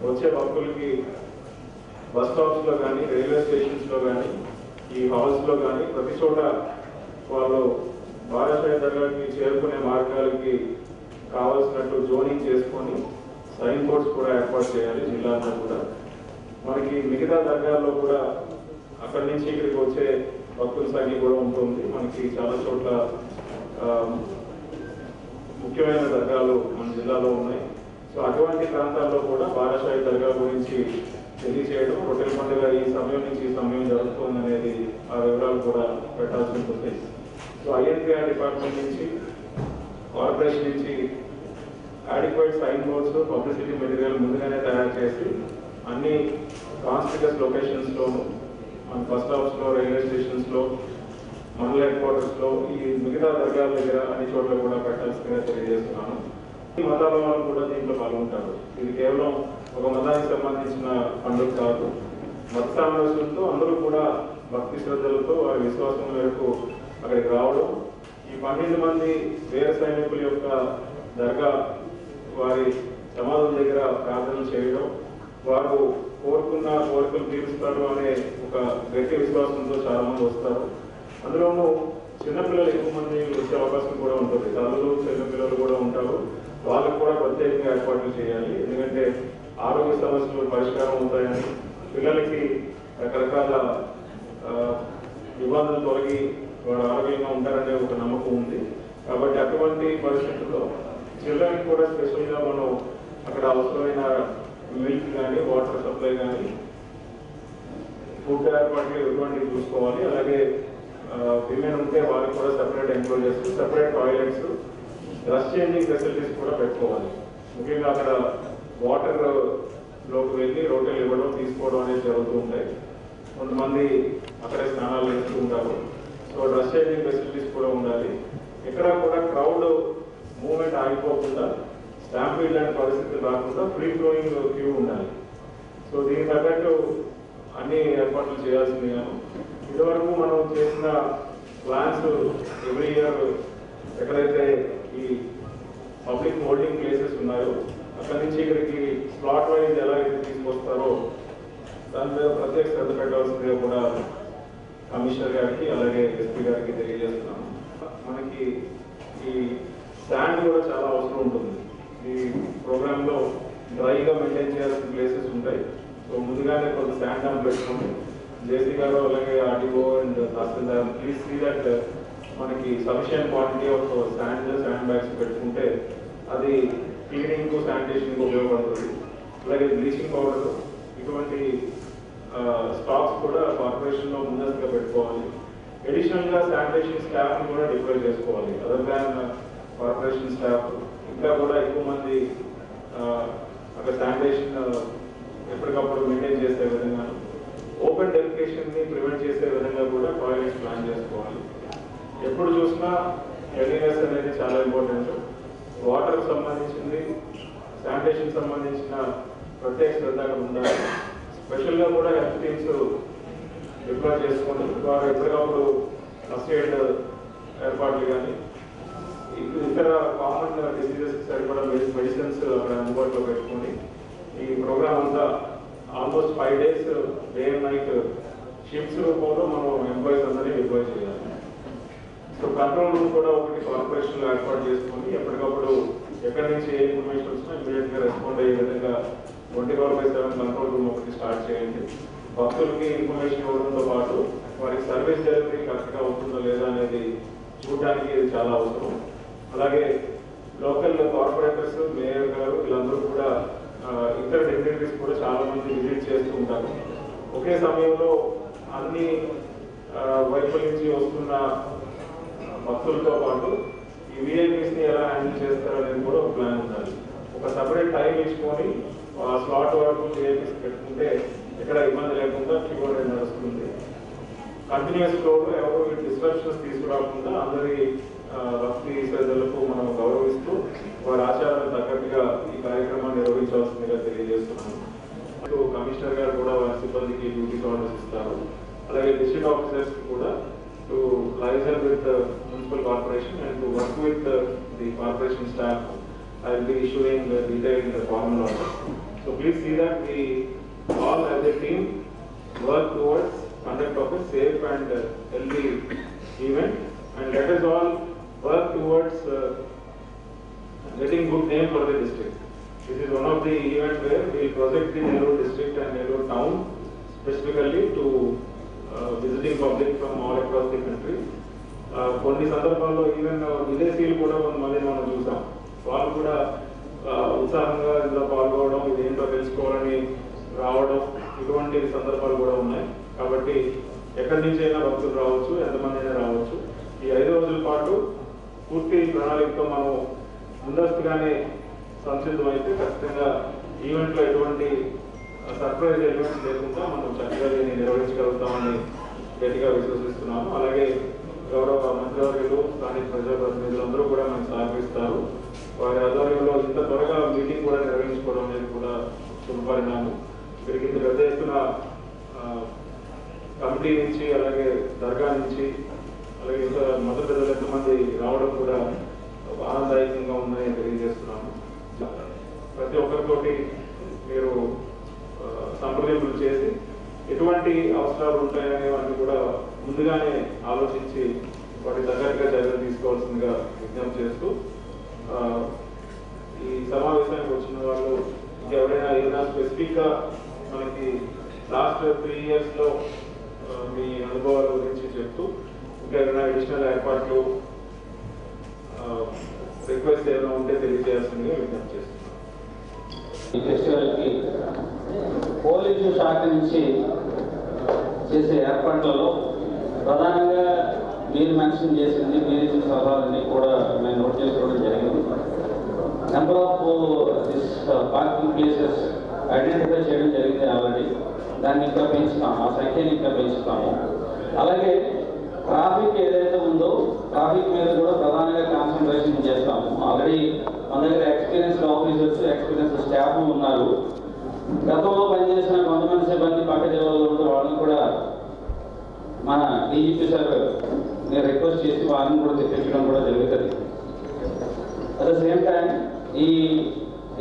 వచ్చే భక్తులకి బస్ స్టాప్స్లో కానీ, రైల్వే స్టేషన్స్లో కానీ, ఈ హాల్స్లో కానీ ప్రతి చోట వాళ్ళు బాలస్థాయి దర్గాకి చేరుకునే మార్గాలకి కావాల్సినట్టు జోనింగ్ చేసుకొని సైన్ బోర్డ్స్ కూడా ఏర్పాటు చేయాలి జిల్లాలో కూడా. మనకి మిగతా దర్గాల్లో కూడా అక్కడి నుంచి ఇక్కడికి వచ్చే భక్తుల సంఖ్య కూడా ఉంటుంది. మనకి చాలా చోట్ల ముఖ్యమైన దర్గాలు మన జిల్లాలో ఉన్నాయి. సో అటువంటి ప్రాంతాల్లో కూడా బాలస్థాయి దర్గా గురించి తెలియజేయడం, రొట్టెల పండుగ ఈ సమయం నుంచి ఈ సమయం జరుగుతుంది అనేది ఆ వివరాలు కూడా పెట్టాల్సి ఉంటుంది. సో ఐఎన్పిఆర్ డిపార్ట్మెంట్ నుంచి, కార్పొరేషన్ నుంచి adequate sign boards, publicity material ముందుగానే తయారు చేసి అన్ని కాన్స్పికస్ లొకేషన్స్లోను, మన బస్ స్టాప్స్లో, రైల్వే స్టేషన్స్లో, మండల హెడ్ క్వార్టర్స్లో, ఈ మిగతా దర్గాల దగ్గర అన్ని చోట్ల కూడా పెట్టాల్సిందిగా తెలియజేస్తున్నాను. ఈ మతాల వాళ్ళు కూడా దీంట్లో పాల్గొంటారు. ఇది కేవలం ఒక మతానికి సంబంధించిన పండుగ కాదు. మత సామరస్యంతో అందరూ కూడా భక్తి శ్రద్ధలతో వారి విశ్వాసం మేరకు అక్కడికి రావడం, ఈ 12 మంది వీర సైనికుల యొక్క దర్గా వారి సమాధుల దగ్గర ప్రార్థనలు చేయడం, వారు కోరుకున్న కోరికలు తీరుస్తారు అనే ఒక గట్టి విశ్వాసంతో చాలా మంది వస్తారు. అందులోనూ చిన్నపిల్లలు ఎక్కువ మంది వచ్చే అవకాశం కూడా ఉంటుంది. తల్లులు చిన్నపిల్లలు కూడా ఉంటారు. వాళ్ళకు కూడా ప్రత్యేకంగా ఏర్పాట్లు చేయాలి. ఎందుకంటే ఆరోగ్య సమస్యలు పరిష్కారం అవుతాయని, పిల్లలకి రకరకాల ఇబ్బందులు తొలగి వాడు ఆరోగ్యంగా ఉంటారనే ఒక నమ్మకం ఉంది. కాబట్టి అటువంటి పరిస్థితుల్లో చిల్డ్రన్కి కూడా స్పెషల్గా మనం అక్కడ అవసరమైన మిల్క్ కానీ, వాటర్ సప్లై కానీ, ఫుడ్ ఏర్పాట్లు ఇటువంటివి చూసుకోవాలి. అలాగే విమెన్ ఉంటే వారికి కూడా separate enclosures, separate toilets, dress changing facilities కూడా పెట్టుకోవాలి. ముఖ్యంగా అక్కడ వాటర్ లోకి వెళ్ళి రోటలు ఇవ్వడం, తీసుకోవడం అనేది జరుగుతూ ఉంటాయి. కొంతమంది అక్కడే స్నానాలు చేస్తూ ఉంటారు. సో డ్రెస్ చేంజింగ్ ఫెసిలిటీస్ కూడా ఉండాలి. ఎక్కడ కూడా క్రౌడ్ మూవ్మెంట్ ఆగిపోకుండా, స్టాంపీడ్ లాంటి పరిస్థితులు రాకుండా ఫ్రీ ఫ్లోయింగ్ క్యూ ఉండాలి. సో దీనికి తగ్గట్టు అన్ని ఏర్పాట్లు చేయాల్సిందిగా ఇదివరకు మనం చేసిన ప్లాన్స్ ఎవ్రీ ఇయర్ ఎక్కడైతే ఈ పబ్లిక్ హోల్డింగ్ ప్లేసెస్ ఉన్నాయో అక్కడి నుంచి ఇక్కడికి స్లాట్ వైజ్ ఎలా అయితే తీసుకొస్తారో దాని మీద ప్రత్యేక శ్రద్ధ పెట్టాల్సిందిగా కూడా కమిషనర్ గారికి అలాగే ఎస్పీ గారికి తెలియజేస్తున్నాము. మనకి ఈ స్టాండ్ కూడా చాలా అవసరం ఉంటుంది. ఈ ప్రోగ్రాంలో డ్రైగా మెయింటైన్ చేయాల్సిన ప్లేసెస్ ఉంటాయి. సో ముందుగానే కొంత స్టాండ్ డామ్ పెట్టుకోండి. జేసీ గారు అలాగే RDO and tahsildar please see that మనకి sufficient quantity of sand bags పెట్టుకుంటే అది క్లీనింగ్ శానిటేషన్కి ఉపయోగపడుతుంది. అలాగే బ్లీచింగ్ పౌడర్ ఇటువంటి స్టాక్స్ కూడా కార్పొరేషన్లో ముందస్తుగా పెట్టుకోవాలి. అడిషనల్గా శానిటేషన్ స్టాఫ్ని కూడా డిప్లాయ్ చేసుకోవాలి. అదర్ దాన్ కార్పొరేషన్ స్టాఫ్ ఇంకా కూడా ఎక్కువ మంది అక్కడ శానిటేషన్ ఎప్పటికప్పుడు మెయింటైన్ చేసే విధంగా, ఓపెన్ డెఫికేషన్ని ప్రివెంట్ చేసే విధంగా కూడా టాయిలెట్స్ ప్లాన్ చేసుకోవాలి. ఎప్పుడు చూసినా క్లీనినెస్ అనేది చాలా ఇంపార్టెంట్. వాటర్కి సంబంధించింది, శానిటేషన్ సంబంధించిన ప్రత్యేక శ్రద్ధ ఉండాలి. స్పెషల్గా కూడా హెల్త్ టీమ్స్ డిప్లాయ్ చేసుకొని వారు ఎప్పటికప్పుడు ఫస్ట్ ఎయిడ్ ఏర్పాట్లు కానీ ఇతర కామన్ డిసీజెస్ సరిపడా మెడిసిన్స్ అక్కడ అందుబాటులో పెట్టుకొని ఈ ప్రోగ్రామ్ అంతా almost 5 days day and night shifts రూపంలో మనం ఎంప్లాయీస్ అందరినీ డిప్లాయ్ చేయాలి. సో కంట్రోల్ రూమ్ కూడా ఒకటి కార్పొరేషన్లో ఏర్పాటు చేసుకొని ఎప్పటికప్పుడు ఎక్కడి నుంచి ఏ ఇన్ఫర్మేషన్ వచ్చినా ఇమీడియట్గా రెస్పాండ్ అయ్యే విధంగా 24/7 కంట్రోల్ రూమ్ ఒకటి స్టార్ట్ చేయండి. భక్తులకి ఇన్ఫర్మేషన్ ఇవ్వడంతో పాటు వారికి సర్వీస్ డెలివరీ కరెక్ట్గా అవుతుందో లేదా అనేది చూడడానికి ఇది చాలా అవసరం. అలాగే లోకల్ కార్పొరేటర్స్, మేయర్ గారు వీళ్ళందరూ కూడా ఇతర డిగ్నిటరీస్ కూడా చాలా మంది విజిట్ చేస్తూ ఉంటారు. ఒకే సమయంలో అన్ని వైపుల నుంచి వస్తున్న భక్తులతో పాటు ఈ విఐపీస్ని ఎలా హ్యాండిల్ చేస్తారనేది కూడా ఒక ప్లాన్ ఉండాలి. ఒక సపరేట్ టైం ఇచ్చుకొని స్లాట్ వరకు విఐపీస్ పెట్టుకుంటే ఎక్కడ ఇబ్బంది లేకుండా క్యూ అనేది నడుస్తుంది. కంటిన్యూస్ ఫ్లోలో ఎవరు డిస్ట్రక్షన్స్ తీసుకురాకుండా అందరి భక్తి శ్రద్ధలకు మనం గౌరవిస్తూ వారి ఆచారాలకు తగ్గట్టుగా ఈ కార్యక్రమాన్ని నిర్వహించాల్సిందిగా తెలియజేస్తున్నాను. కమిషనర్ గారు కూడా వారి సిబ్బందికి డ్యూటీ ఆర్డర్స్ ఇస్తారు. అలాగే డిస్ట్రిక్ట్ ఆఫీసర్స్ కూడా to liaison with the municipal corporation and to work with the corporation staff. I will be issuing the detailed formal orders. So please see that we all as a team work towards conduct of a safe and healthy event, and let us all work towards getting good name for the district. This is one of the events where we will project the Nellore district and Nellore town specifically to visiting public from all across the country. కొన్ని సందర్భాల్లో even విదేశీయులు కూడా కొంతమంది మనం చూసాం. వాళ్ళు కూడా ఉత్సాహంగా ఇందులో పాల్గొనడం, ఇది ఏంటో తెలుసుకోవాలని రావడం, ఇటువంటి సందర్భాలు కూడా ఉన్నాయి. కాబట్టి ఎక్కడి నుంచి అయినా భక్తులు రావచ్చు, ఎంతమంది అయినా రావచ్చు. ఈ 5 రోజుల పాటు పూర్తి ప్రణాళికతో మనం ముందస్తుగానే సంసిద్ధమైతే ఖచ్చితంగా ఈవెంట్లో ఎటువంటి సర్ప్రైజ్ ఎలిమెంట్స్ లేకుండా మనం చక్కగా దీన్ని నిర్వహించగలుగుతామని గట్టిగా విశ్వసిస్తున్నాము. అలాగే గౌరవ మంత్రివర్యులు, స్థానిక ప్రజాప్రతినిధులందరూ కూడా మనకు సహకరిస్తారు. వారి ఆధ్వర్యంలో ఇంత త్వరగా మీటింగ్ కూడా నిర్వహించుకోవడం అనేది కూడా శుభపరిణామం. వీరికి ఇంత పెద్ద ఎత్తున కమిటీ నుంచి అలాగే దర్గా నుంచి అలాగే ఇంకా మత పెద్దలు ఎంతమంది రావడం కూడా ఆనందదాయకంగా ఉందని తెలియజేస్తున్నాము. ప్రతి ఒక్కరితోటి మీరు సంప్రదింపులు చేసి ఎటువంటి అవసరాలు ఉంటాయనే వాటిని కూడా ముందుగానే ఆలోచించి వాటి తగ్గట్టుగా చర్యలు తీసుకోవాల్సిందిగా విజ్ఞప్తి చేస్తూ ఈ సమావేశానికి వచ్చిన వాళ్ళు ఇంకెవరైనా ఏదైనా స్పెసిఫిక్గా మనకి లాస్ట్ 3 yearsలో మీ అనుభవాల గురించి చెప్తూ ఇంకా ఏదైనా అడిషనల్ ఏర్పాట్లు రిక్వెస్ట్ ఏమైనా ఉంటే తెలియజేయాల్సిందిగా విజ్ఞప్తి చేస్తున్నాను. ఈ ఫెస్టివల్కి పోలీసు శాఖ నుంచి చేసే ఏర్పాట్లలో ప్రధానంగా మీరు మెన్షన్ చేసింది, మీరు ఇచ్చిన సలహాలన్నీ కూడా మేము నోట్ చేసుకోవడం జరిగింది. Number of this parking places identify చేయడం జరిగింది ఆల్రెడీ. దాన్ని ఇంకా పెంచుతాము, ఆ సంఖ్యని ఇంకా పెంచుతాము. అలాగే ట్రాఫిక్ ఏదైతే ఉందో ట్రాఫిక్ మీద కూడా ప్రధానంగా కాన్సన్ట్రేషన్ చేస్తాము. ఆల్రెడీ మన దగ్గర ఎక్స్పీరియన్స్డ్ ఆఫీసర్స్, ఎక్స్పీరియన్స్డ్ స్టాఫ్ ఉన్నారు. గతంలో పనిచేసిన కొంతమంది సిబ్బంది పక్క జిల్లాలో ఉంటే వాళ్ళని కూడా మన డీజీపీ సార్ నేను రిక్వెస్ట్ చేసి వాళ్ళని కూడా తెప్పించడం కూడా జరుగుతుంది. అట్ ద సేమ్ టైం ఈ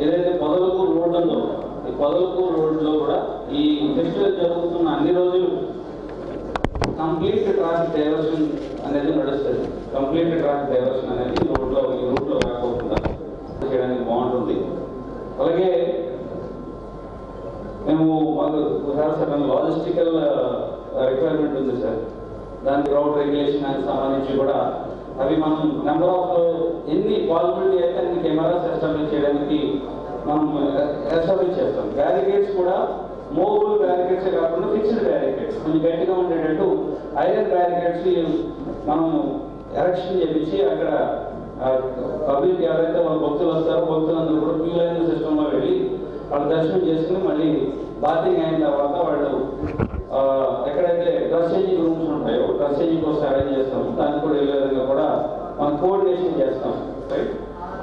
ఏదైతే పొదలకూరు రోడ్ ఉందో ఈ పొదలకూరు రోడ్లో కూడా ఈ ఫెస్టివల్ జరుగుతున్న అన్ని రోజులు కంప్లీట్ ట్రాఫిక్ డైవర్షన్ అనేది నడుస్తుంది. కంప్లీట్ ట్రాఫిక్ డైవర్షన్ అనేది ఈ రూట్లో రాకపోకుండా చేయడానికి బాగుంటుంది. అలాగే మేము మాకు సరైన లాజిస్టికల్ రిక్వైర్మెంట్ ఉంది సార్. దానికి రౌట్ రెగ్యులేషన్ సంబంధించి కూడా అవి మనం నెంబర్ ఆఫ్ ఎన్ని పాసిబిలిటీ అయితే అన్ని కెమెరాస్ ఎస్టాబ్లిష్ చేయడానికి మనం ఎస్టాబ్లిష్ చేస్తాం. బ్యారికేడ్స్ కూడా మూవబుల్ బ్యారికేడ్సే కాకుండా ఫిక్స్డ్ బ్యారికేడ్స్ కొంచెం గట్టిగా ఉండేటట్టు ఐరన్ బ్యారికేడ్స్ మనం ఎరెక్షన్ చేపించి అక్కడ పబ్లిక్ ఎవరైతే వాళ్ళ భక్తులు వస్తారో భక్తులందరూ కూడా క్యూ లైన్ సిస్టంలో వెళ్ళి వాళ్ళు దర్శనం చేసుకుని మళ్ళీ బాతింగ్ అయిన తర్వాత వాళ్ళు ఎక్కడైతే డ్రెస్ చేంజింగ్ రూమ్స్ ఉంటాయో డ్రెస్ చేంజింగ్ కోసం అరేంజ్ చేస్తాము. దానికి కూడా వెళ్ళే విధంగా కూడా మనం కోఆర్డినేషన్ చేస్తాం. రైట్,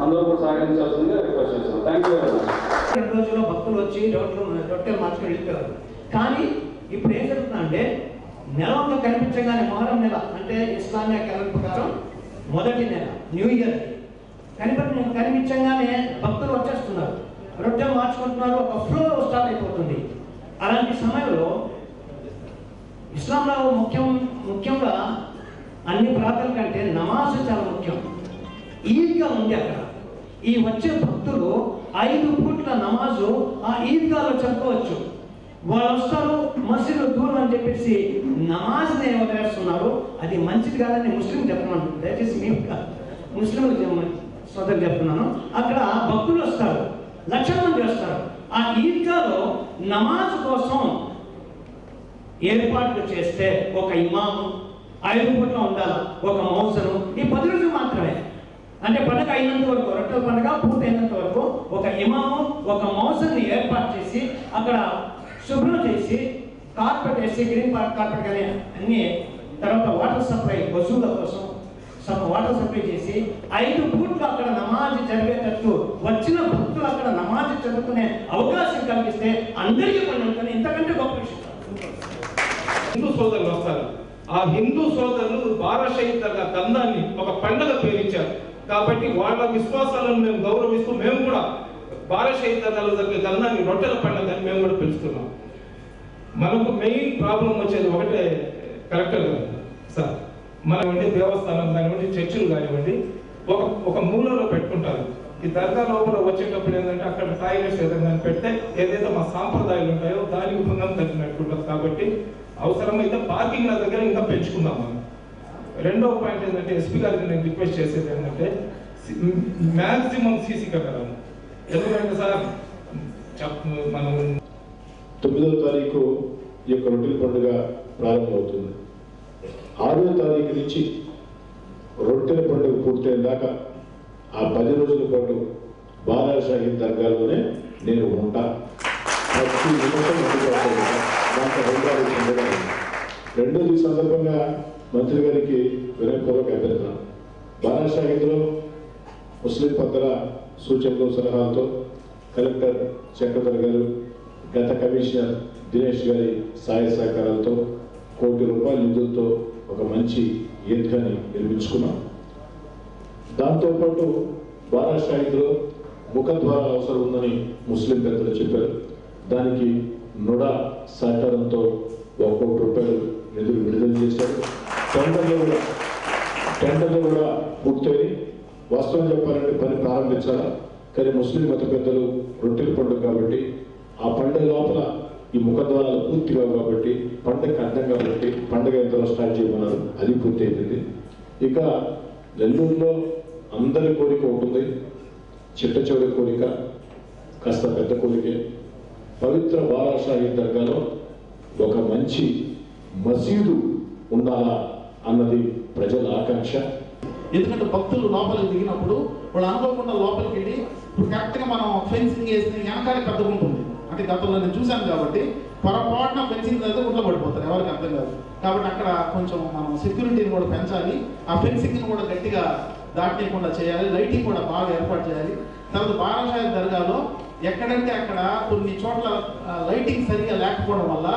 అందరూ కూడా సహకరించాల్సిందిగా రిక్వెస్ట్ చేస్తాం. Thank you very much. 2 రోజుల్లో భక్తులు వచ్చి రొట్టెలు మార్చుకొని వెళ్ళిపోయారు. కానీ ఇప్పుడు ఏం జరుగుతుందంటే నెలంతా కనిపించగానే మొహరం నెల అంటే ఇస్లామియా క్యాలెండర్ ప్రకారం మొదటి నెల న్యూ ఇయర్ కనిపించగానే భక్తులు వచ్చేస్తున్నారు, రొట్టెలు మార్చుకుంటున్నారు, ఒక ఫ్లో స్టార్ట్ అయిపోతుంది. అలాంటి సమయంలో ఇస్లాంలో ముఖ్యంగా అన్ని ప్రాంతాల కంటే నమాజ్ చాలా ముఖ్యం. ఈద్గా ఉంది అక్కడ. ఈ వచ్చే భక్తులు 5 పూట్ల నమాజు ఆ ఈద్గాలో చెప్పుకోవచ్చు. వాళ్ళు వస్తారు, మసీదు దూరం అని చెప్పేసి నమాజ్ని వదిలేస్తున్నారు. అది మంచిది కాదని ముస్లిం చెప్తున్నాను, దయచేసి మేము ముస్లింలు సోదరు చెప్తున్నాను. అక్కడ భక్తులు వస్తారు, లక్షల మంది వస్తారు. ఆ ఈద్గాలో నమాజ్ కోసం ఏర్పాట్లు చేస్తే ఒక ఇమాము 5 పూట్ల ఉండాలి, ఒక మౌసను. ఈ 10 రోజులు మాత్రమే, అంటే పండుగ అయినంత వరకు, రొట్టెల పండుగ పూర్తి అయినంత వరకు ఒక ఇమాము ఒక మౌసన్ని ఏర్పాటు చేసి అక్కడ శుభ్రం చేసి కార్పెట్ వేసి గ్రీన్ కార్పెట్ కానీ అన్ని, తర్వాత వాటర్ సప్లై వసూల కోసం వాటర్ సప్లై చేసి 5 పూట్లు అక్కడ నమాజ్ జరిగేటట్టు వచ్చిన భక్తులు అక్కడ నమాజ్ చదువుకునే అవకాశం కల్పిస్తే అందరికీ పండుగ ఇంతకంటే గొప్ప విషయం. హిందూ సోదరులు వస్తారు. ఆ హిందూ సోదరులు బారాషహీద్ దర్గా గంధాన్ని ఒక పండుగ పేరించారు. కాబట్టి వాళ్ళ విశ్వాసాలను మేము గౌరవిస్తూ మేము కూడా బారాషహీద్ దర్గాలో జరిగే గంధాన్ని రొట్టెల పండుగ అని మేము కూడా పిలుస్తున్నాం. మనకు మెయిన్ ప్రాబ్లం వచ్చేది ఒకటే కలెక్టర్ గారు సార్, మన దేవస్థానం కానివ్వండి, చర్చిలు కానివ్వండి, ఒక మూలలో పెట్టుకుంటారు. ఈ దర్గా లోపల వచ్చేటప్పుడు ఏంటంటే అక్కడ టాయిలెట్స్ ఏదైనా పెడితే ఏదైతే మా సాంప్రదాయాలు ఉంటాయో దానికి భంగం తగ్గినట్టుంటుంది. కాబట్టి అవసరమైతే పార్కింగ్ నా దగ్గర ఇంకా పెంచుకుందాం మనం. రెండవ పాయింట్ ఏంటంటే ఎస్పీ గారికి నేను రిక్వెస్ట్ చేసేది ఏంటంటే మ్యాక్సిమం సీసీ కెమెరాలు. ఎందుకంటే సార్ మనం 9వ తారీఖు ఈ యొక్క రొట్టెల పండుగ ప్రారంభమవుతుంది. 6వ తారీఖు నుంచి రొట్టెల పండుగ పూర్తయిన దాకా ఆ 10 రోజుల పాటు బారాషహీద్ దర్గాలోనే నేను ఉంటా. ప్రతి నిమిషం రెండోది ఈ సందర్భంగా మంత్రి గారికి వినయపూర్వక అభ్యర్థన. బారాషహీద్లో ముస్లిం పెద్దల సూచనలు సలహాలతో కలెక్టర్ చక్రధర్ గారు, గత కమిషనర్ దినేష్ గారి సహాయ సహకారాలతో ₹1 కోటి నిధులతో ఒక మంచి ఈద్గాని నిర్మించుకున్నాం. దాంతోపాటు బారాషహీద్లో ముఖద్వారాల అవసరం ఉందని ముస్లిం పెద్దలు చెప్పారు. దానికి నుడా సహకారంతో 1 కోటి రూపాయలు నిధులు విడుదల చేశారు. టెండర్లు కూడా పూర్తయి వాస్తవం చెప్పాలంటే పని ప్రారంభించాలా. కానీ ముస్లిం మత పెద్దలు రొట్టెల పండుగ కాబట్టి ఆ పండుగ లోపల ఈ ముఖద్వారాలు పూర్తిగా కాబట్టి పండుగకి అర్థం కాబట్టి పండుగ ఎంతలో స్టార్ట్ చేయమన్నారు. అది పూర్తి అయిపోయింది. ఇక నెల్లూరులో అందరి కోరిక ఉంటుంది, చిట్ట చివరి కోరిక కాస్త పెద్ద కోరికే. పవిత్ర బారా షాహీద్ దర్గాలో ఒక మంచి మసీదు ఉండాలా అన్నది ప్రజల ఆకాంక్ష. ఎందుకంటే భక్తులు లోపలికి దిగినప్పుడు వాళ్ళు అనుకోకుండా లోపలికి వెళ్ళి ఇప్పుడు కరెక్ట్గా మనం ఫెన్సింగ్ వేసిన వెనకాల పెద్దగా ఉంటుంది. అంటే గతంలో నేను చూశాను కాబట్టి పొరపాటున ఫెన్సింగ్ అయితే గుంట పడిపోతారు, ఎవరికి అర్థం కాదు. కాబట్టి అక్కడ కొంచెం మనం సెక్యూరిటీని కూడా పెంచాలి, ఆ ఫెన్సింగ్ని కూడా గట్టిగా దాటనీయకుండా చేయాలి, లైటింగ్ కూడా బాగా ఏర్పాటు చేయాలి. తర్వాత బారా షాహీద్ దర్గాలో ఎక్కడంటే అక్కడ కొన్ని చోట్ల లైటింగ్ సరిగా లేకపోవడం వల్ల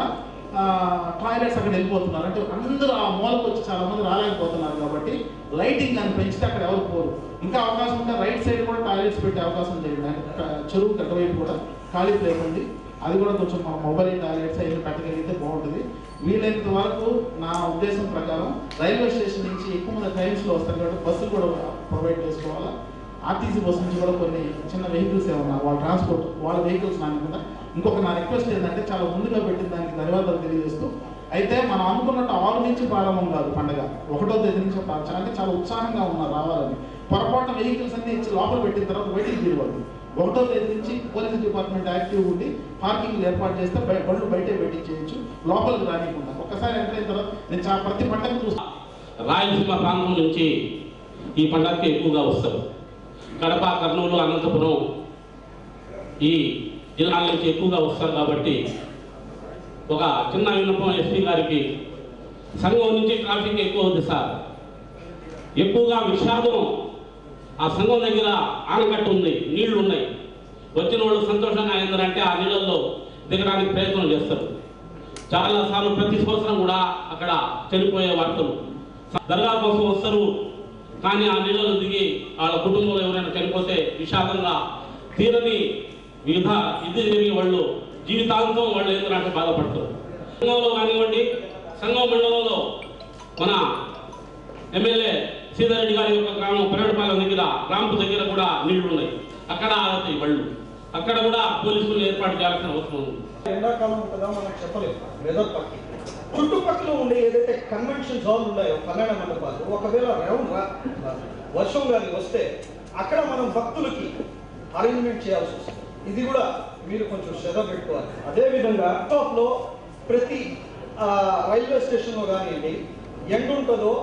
టాయిలెట్స్ అక్కడ వెళ్ళిపోతున్నారు. అంటే అందరూ ఆ మూలకు వచ్చి చాలా మంది రాలేకపోతున్నారు. కాబట్టి లైటింగ్ అని పెంచితే అక్కడ ఎవరు పోరు. ఇంకా అవకాశం ఉంటే రైట్ సైడ్ కూడా టాయిలెట్స్ పెట్టే అవకాశం చేయండి. చెరువు గట్టవైపు కూడా ఖాళీ ప్లేస్ ఉంది, అది కూడా కొంచెం మన మొబైల్ టాయిలెట్స్ అవి పెట్టగలిగితే బాగుంటుంది. వీలైనంత వరకు నా ఉద్దేశం ప్రకారం రైల్వే స్టేషన్ నుంచి ఎక్కువ మంది ట్రైన్స్లో వస్తారు కాబట్టి బస్సులు కూడా ప్రొవైడ్ చేసుకోవాలా. ఆర్టీసీ బస్సు నుంచి కూడా కొన్ని చిన్న వెహికల్స్ ఏమన్నా వాళ్ళ ట్రాన్స్పోర్ట్ వాళ్ళ వెహికల్స్ నాకుండా. ఇంకొక నా రిక్వెస్ట్ ఏంటంటే చాలా ముందుగా పెట్టిన దానికి ధన్యవాదాలు తెలియజేస్తూ, అయితే మనం అనుకున్నట్టు 6 నుంచి ప్రారంభం కాదు పండుగ, 1వ తేదీ నుంచి అంటే చాలా ఉత్సాహంగా ఉన్నారు రావాలని. పొరపాటున వెహికల్స్ అన్ని ఇచ్చి లోపల పెట్టిన తర్వాత బయటికి తీరవద్దు. 1వ తేదీ నుంచి పోలీస్ డిపార్ట్మెంట్ యాక్టివ్ ఉండి పార్కింగ్లు ఏర్పాటు చేస్తే బళ్ళు బయటే పెట్టించేయచ్చు, లోపలికి రానియకుండా. ఒక్కసారి ఎంటర్ అయిన తర్వాత నేను ప్రతి పండుగ చూస్తాను. రాయలసీమ ప్రాంతం నుంచి ఈ పండుగకి ఎక్కువగా వస్తారు. కడప, కర్నూలు, అనంతపురం ఈ జిల్లాల నుంచి ఎక్కువగా వస్తారు. కాబట్టి ఒక చిన్న విన్నపం ఎస్పీ గారికి, సంఘం నుంచి ట్రాఫిక్ ఎక్కువ ఉంది సార్, ఎక్కువగా విషాదం. ఆ సంఘం దగ్గర ఆనకట్ట ఉంది, నీళ్లు ఉన్నాయి. వచ్చిన వాళ్ళు సంతోషంగా ఏంటంటే ఆ నీళ్ళల్లో దిగడానికి ప్రయత్నం చేస్తారు. చాలాసార్లు ప్రతి సంవత్సరం కూడా అక్కడ చనిపోయే వార్తలు. దర్గా కోసం వస్తారు కానీ ఆ నీళ్ళలో దిగి వాళ్ళ కుటుంబంలో ఎవరైనా చనిపోతే విషాదంగా తీరని వివిధ ఇది జరిగే వాళ్ళు జీవితాంతం వాళ్ళు ఏంటంటే బాధపడతారు. సంఘంలో కానివ్వండి, సంఘం మండలంలో మన ఎమ్మెల్యే సీతారెడ్డి గారి యొక్క గ్రామం పెరడపాలెం దగ్గర, రాంపు దగ్గర కూడా నీళ్లు ఉన్నాయి. అక్కడ ఆగుతాయి బళ్ళు, అక్కడ కూడా పోలీసులు ఏర్పాటు చేయాల్సిన అవసరం ఉంది. ఎండాకాలం ఉంటుందా మనకు చెప్పలేదు, వెదర్ పట్టి చుట్టుపక్కల ఉండే ఏదైతే కన్వెన్షన్ జోన్ ఉన్నాయో కళ్యాణ మండపాలు, ఒకవేళ వర్షం కానీ వస్తే అక్కడ మనం భక్తులకి అరేంజ్మెంట్ చేయాల్సి వస్తుంది. ఇది కూడా మీరు కొంచెం శ్రద్ధ పెట్టుకోవాలి. అదేవిధంగా టాప్లో ప్రతి రైల్వే స్టేషన్లో కానివ్వండి, ఎండ ఉంటుందో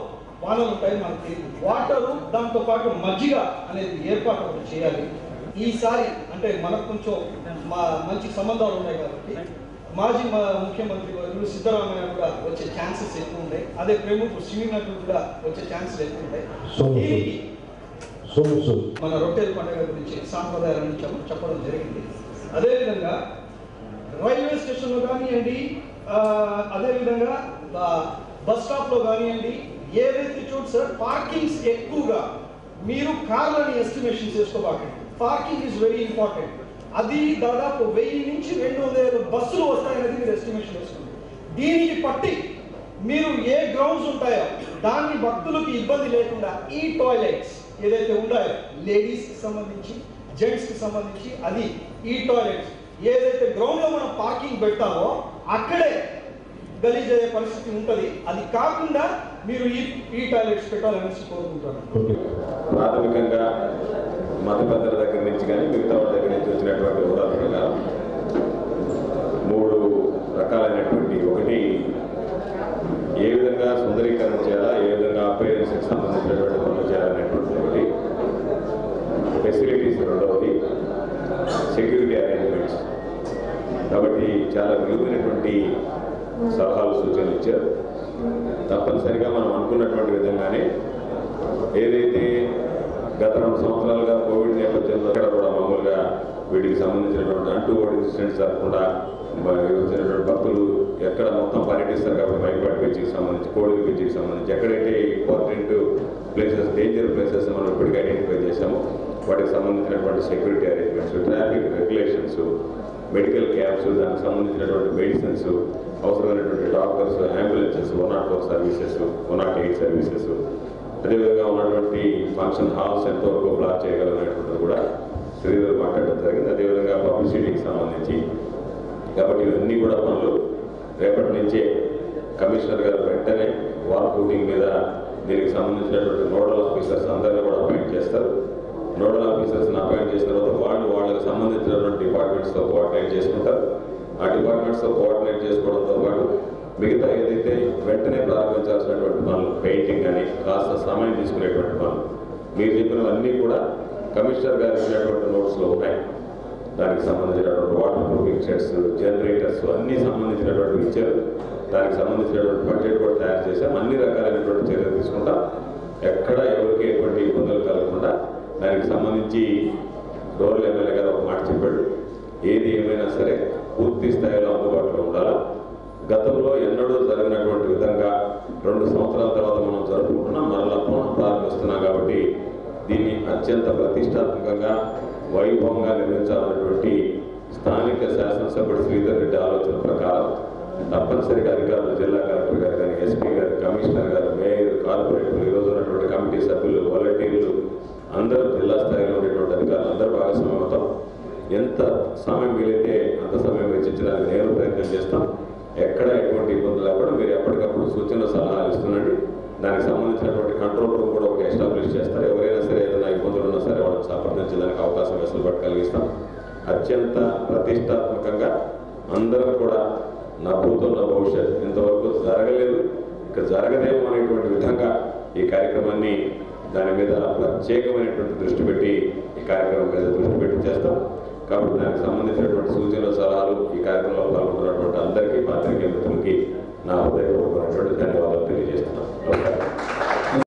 వానలు ఉంటాయి, మనకి వాటరు దాంతోపాటు మజ్జిగ అనేది ఏర్పాటు ఒకటి చేయాలి. ఈసారి అంటే మనకు కొంచెం మంచి సంబంధాలు ఉన్నాయి కాబట్టి మాజీ ముఖ్యమంత్రి గారు సిద్ధరామయ్య కూడా వచ్చే ఛాన్సెస్ ఎక్కువ ఉన్నాయి. అదే ప్రముఖ సినీ నటులు కూడా వచ్చే ఛాన్సెస్ ఎక్కువ ఉంటాయి. మన రొట్టెల పండుగ గురించి సాంప్రదాయాలను చెప్పడం జరిగింది. అదేవిధంగా రైల్వే స్టేషన్లో కానివ్వండి, అదేవిధంగా బస్ స్టాప్లో కానివ్వండి, ఏదైతే చూడు సార్ పార్కింగ్స్ ఎక్కువగా మీరు కార్లని ఎస్టిమేషన్ చేసుకోబాకండి. Parking is very important. అది దాదాపు 1000 నుంచి 200 బస్సులు వస్తాయనేది మీరు ఎస్టిమేషన్ వేసుకోండి. దీనికి పట్టి మీరు ఏ గ్రౌండ్స్ ఉంటాయో దాన్ని భక్తులకి ఇబ్బంది లేకుండా ఈ టాయిలెట్స్ ఏదైతే ఉన్నాయో లేడీస్కి సంబంధించి, జెంట్స్కి సంబంధించి, అది ఈ టాయిలెట్స్ ఏదైతే గ్రౌండ్లో మనం పార్కింగ్ పెడతామో అక్కడే గలీజ్ అయ్యే పరిస్థితి ఉంటుంది. అది కాకుండా మీరు ఈ టాయిలెట్స్ పెట్టాలనేసి కోరుకుంటాను. ప్రాథమికంగా మత పెద్దల దగ్గర నుంచి కానీ మిగతా వాళ్ళ దగ్గర నుంచి వచ్చినటువంటి ఉదాహరణగా 3 రకాలైనటువంటి, ఒకటి ఏ విధంగా సుందరీకరణ చేయాలా, ఏ విధంగా అపేరెన్స్కి సంబంధించినటువంటి పనులు చేయాలనేటువంటి ఒకటి, ఫెసిలిటీస్ రెండవది, సెక్యూరిటీ అరేంజ్మెంట్స్. కాబట్టి చాలా విలువైనటువంటి సలహాలు సూచనలు ఇచ్చారు. తప్పనిసరిగా మనం అనుకున్నటువంటి విధంగానే ఏదైతే గత 2 సంవత్సరాలుగా కోవిడ్ నేపథ్యంలో కూడా మామూలుగా వీటికి సంబంధించినటువంటి అంటువర్డ్ ఇన్సిడెంట్స్ జరగకుండా వచ్చినటువంటి భక్తులు ఎక్కడ మొత్తం పర్యటిస్తారు కాబట్టి మైపాటి బీచ్కి సంబంధించి కోడిగి బీచ్కి సంబంధించి ఎక్కడైతే ఇంపార్టెంట్ ప్లేసెస్ డేంజర్ ప్లేసెస్ మనం ఇప్పటికీ ఐడెంటిఫై చేశాము వాటికి సంబంధించినటువంటి security arrangements traffic regulations medical camps దానికి సంబంధించినటువంటి మెడిసిన్స్ అవసరమైనటువంటి డాక్టర్స్ అంబులెన్సెస్ 104 సర్వీసెస్ 108 సర్వీసెస్ అదేవిధంగా ఉన్నటువంటి ఫంక్షన్ హాల్స్ ఎంతవరకు బ్లాక్ చేయగలనేటువంటిది కూడా శ్రీధర్ మాట్లాడడం జరిగింది. అదేవిధంగా పబ్లిసిటీకి సంబంధించి కాబట్టి ఇవన్నీ కూడా పనులు రేపటి నుంచే కమిషనర్ గారు వెంటనే వాల్ రూటింగ్ మీద దీనికి సంబంధించినటువంటి నోడల్ ఆఫీసర్స్ అందరినీ కూడా అపాయింట్ చేస్తారు. నోడల్ ఆఫీసర్స్ని అపాయింట్ చేసిన తర్వాత వాళ్ళకి సంబంధించినటువంటి డిపార్ట్మెంట్స్తో కోఆర్డినేట్ చేసుకుంటారు. ఆ డిపార్ట్మెంట్స్తో కోఆర్డినేట్ చేసుకోవడంతో పాటు మిగతా ఏదైతే వెంటనే ప్రారంభించాల్సినటువంటి పనులు పెయింటింగ్ అని కాస్త సమయం తీసుకునేటువంటి పనులు మీరు చెప్పినవన్నీ కూడా కమిషనర్ గారు ఇచ్చినటువంటి నోట్స్లో ఉన్నాయి. దానికి సంబంధించినటువంటి వాటర్ ప్రూఫింగ్ షెడ్స్ జనరేటర్స్ అన్నీ సంబంధించినటువంటి ఇచ్చారు. దానికి సంబంధించినటువంటి బడ్జెట్ కూడా తయారు చేశాం. అన్ని రకాలైనటువంటి చర్యలు తీసుకుంటాం. ఎక్కడ ఎవరికి ఎటువంటి ఇబ్బందులు కలగకుండా దానికి సంబంధించి డోర్లు ఎమ్మెల్యే గారు ఒక మాట చెప్పాడు, ఏది ఏమైనా సరే పూర్తి స్థాయిలో అందుబాటులో ఉండాలి. గతంలో ఎన్నడూ జరిగినటువంటి విధంగా 2 సంవత్సరాల తర్వాత మనం జరుపుకుంటున్నాం, మరలా పునః ప్రారంభిస్తున్నాం. కాబట్టి దీన్ని అత్యంత ప్రతిష్టాత్మకంగా వైభవంగా నిర్మించాలన్నటువంటి స్థానిక శాసనసభ్యుడు శ్రీధర్ రెడ్డి ఆలోచన ప్రకారం తప్పనిసరిగా అధికారులు జిల్లా కలెక్టర్ గారు కానీ ఎస్పీ గారు కమిషనర్ గారు మేయర్ కార్పొరేటర్లు ఈరోజు ఉన్నటువంటి కమిటీ సభ్యులు వాలంటీర్లు అందరూ జిల్లా స్థాయిలో ఉండేటువంటి అధికారులు అందరూ భాగస్వామ్యం అవుతాం. ఎంత సమయం వీలైతే అంత సమయం వెచ్చించడానికి నేను ప్రయత్నం చేస్తాం. ఎక్కడ ఎటువంటి ఇబ్బందులు లేకుండా మీరు ఎప్పటికప్పుడు సూచనలు సలహాలు ఇస్తున్నాండి. దానికి సంబంధించినటువంటి కంట్రోల్ రూమ్ కూడా ఒకటి ఎస్టాబ్లిష్ చేస్తారు. ఎవరైనా సరే ఏదైనా ఇబ్బందులు ఉన్నా సరే వాళ్ళని సంప్రదించడానికి అవకాశం వెసులుబాటు కలిగిస్తాం. అత్యంత ప్రతిష్టాత్మకంగా అందరం కూడా నా భూతం నా భవిష్యత్ ఇంతవరకు జరగలేదు, ఇక జరగదేమో అనేటువంటి విధంగా ఈ కార్యక్రమాన్ని దాని మీద ప్రత్యేకమైనటువంటి దృష్టి పెట్టి ఈ కార్యక్రమం మీద దృష్టి పెట్టి చేస్తాం. కాబట్టి దానికి సంబంధించినటువంటి సూచనలు సలహాలు ఈ కార్యక్రమంలో పాల్గొంటున్నటువంటి అందరికీ